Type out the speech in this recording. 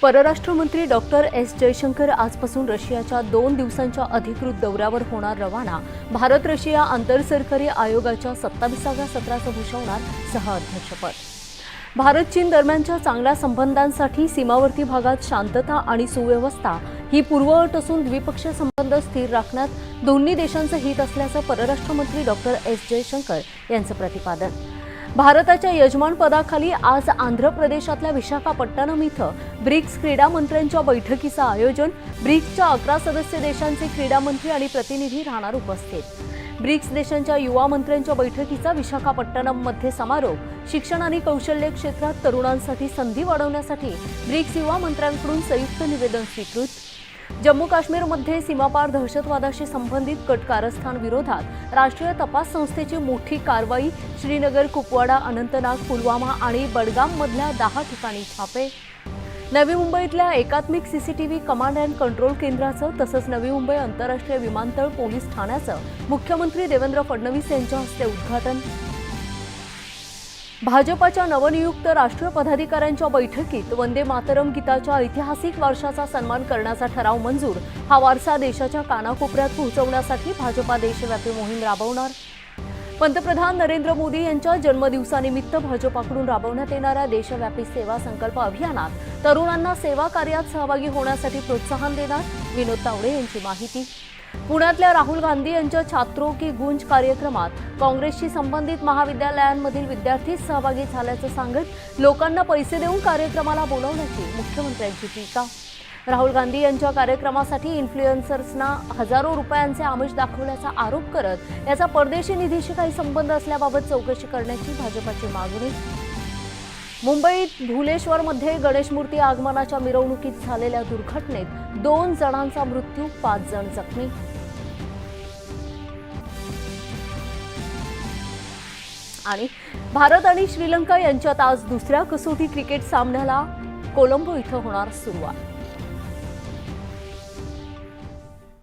परराष्ट्र मंत्री doctor S Jaishankar आजपासून रशियाच्या 2 दिवसांच्या अधिकृत दौऱ्यावर होणार रवाना। भारत रशिया आंतरसरकारी आयोगाच्या 27व्या सत्राचं भूषवणार सहअध्यक्षपद। भारत चीन दरम्यानच्या चांगल्या संबंधांसाठी सीमावर्ती भागात शांतता आणि सुव्यवस्था ही पूर्वअट असून द्विपक्षीय संबंध स्थिर राखण्यात दोन्ही देशांचं हित असल्याचं परराष्ट्र मंत्री डॉक्टर एस जयशंकर यांचं प्रतिपादन। भारताच्या यजमानपदाखाली आज आंध्र प्रदेशातल्या विशाखापट्टणम इथं ब्रिक्स क्रीडा मंत्र्यांच्या बैठकीचं आयोजन। ब्रिक्सच्या 11 सदस्य देशांचे क्रीडा मंत्री आणि प्रतिनिधी राहणार उपस्थित। ब्रिक्स देशांच्या युवा मंत्र्यांच्या बैठकीचा विशाखापट्टणममध्ये समारोप। शिक्षण आणि कौशल्य क्षेत्रात तरुणांसाठी संधी वाढवण्यासाठी ब्रिक्स युवा मंत्र्यांकडून संयुक्त निवेदन स्वीकृत। जम्मू काश्मीरमध्ये सीमापार दहशतवादाशी संबंधित कट कारस्थान राष्ट्रीय तपास संस्थेची मोठी कारवाई। श्रीनगर, कुपवाडा, अनंतनाग, पुलवामा आणि बडगाममधल्या 10 ठिकाणी छापे। नवी मुंबईतल्या एकात्मिक सीसीटीव्ही कमांड अँड कंट्रोल केंद्राचं तसंच नवी मुंबई आंतरराष्ट्रीय विमानतळ पोलीस ठाण्याचं मुख्यमंत्री देवेंद्र फडणवीस यांच्या हस्ते उद्घाटन। भाजपाच्या नवनियुक्त राष्ट्रीय पदाधिकाऱ्यांच्या बैठकीत वंदे मातरम गीताच्या ऐतिहासिक वारशाचा सन्मान करण्याचा ठराव मंजूर। हा वारसा देशाच्या कानाकोपऱ्यात पोहोचवण्यासाठी भाजपा देशव्यापी मोहीम राबवणार। पंतप्रधान नरेंद्र मोदी यांच्या जन्मदिवसानिमित्त भाजपाकडून राबवण्यात येणाऱ्या देशव्यापी सेवा संकल्प अभियानात तरुणांना सेवा कार्यात सहभागी होण्यासाठी प्रोत्साहन देणार। विनोद तावडे यांची माहिती। पुण्यातल्या राहुल गांधी यांच्या छात्रों की गूंज कार्यक्रमात काँग्रेसशी संबंधित महाविद्यालयांमधील विद्यार्थी सहभागी झाल्याचं सांगत लोकांना पैसे देऊन कार्यक्रमाला बोलावण्याची मुख्यमंत्र्यांची टीका। राहुल गांधी यांच्या कार्यक्रमासाठी इन्फ्लुएन्सर्सना हजारो रुपयांचे आमिष दाखवल्याचा आरोप करत याचा परदेशी निधीशी काही संबंध असल्याबाबत चौकशी करण्याची भाजपाची मागणी। मुंबईत भुलेश्वरमध्ये गणेश मूर्ती आगमनाच्या मिरवणुकीत झालेल्या दुर्घटनेत 2 जणांचा मृत्यू, 5 जण जखमी। आणि भारत आणि श्रीलंका यांच्यात आज दुसऱ्या कसोटी क्रिकेट सामन्याला कोलंबो इथं होणार सुरुवात।